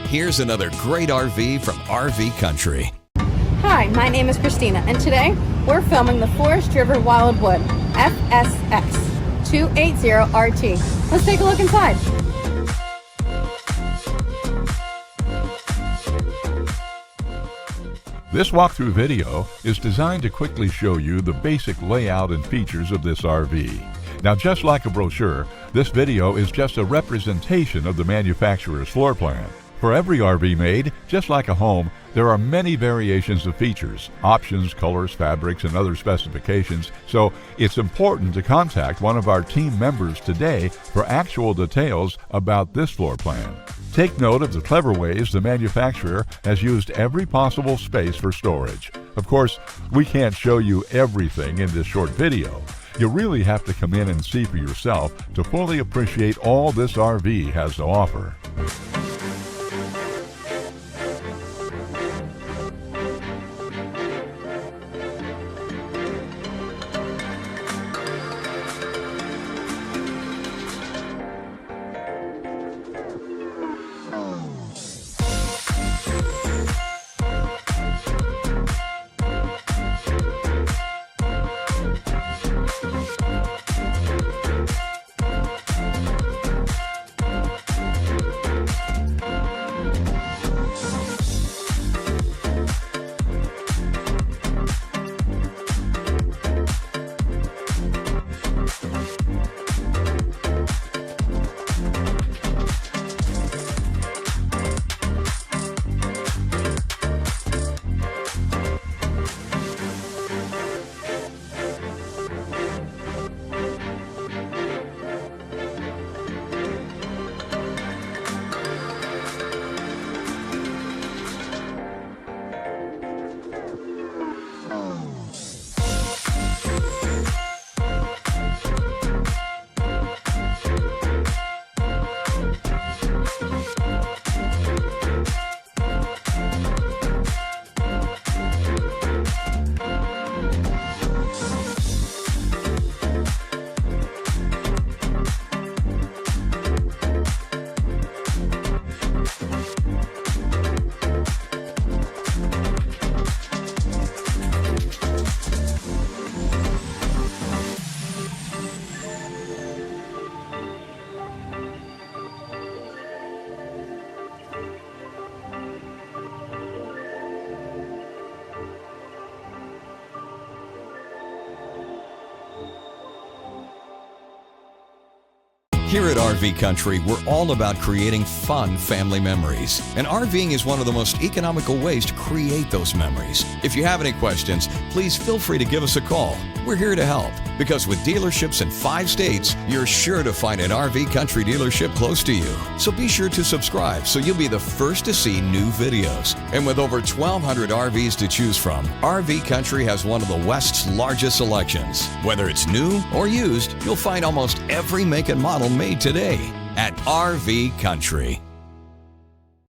Here's another great RV from RV Country. Hi, my name is Christina, and today we're filming the River Wildwood FSX-280RT. Let's take a look inside. This walkthrough video is designed to quickly show you the basic layout and features of this RV. Now, just like a brochure, this video is just a representation of the manufacturer's floor plan. For every RV made, just like a home, there are many variations of features, options, colors, fabrics, and other specifications, so it's important to contact one of our team members today for actual details about this floor plan. Take note of the clever ways the manufacturer has used every possible space for storage. Of course, we can't show you everything in this short video. You really have to come in and see for yourself to fully appreciate all this RV has to offer. Here at RV Country, we're all about creating fun family memories. And RVing is one of the most economical ways to create those memories. If you have any questions, please feel free to give us a call. We're here to help, because with dealerships in 5 states, you're sure to find an RV Country dealership close to you. So be sure to subscribe so you'll be the first to see new videos. And with over 1,200 RVs to choose from, RV Country has one of the West's largest selections. Whether it's new or used, you'll find almost every make and model made today at RV Country.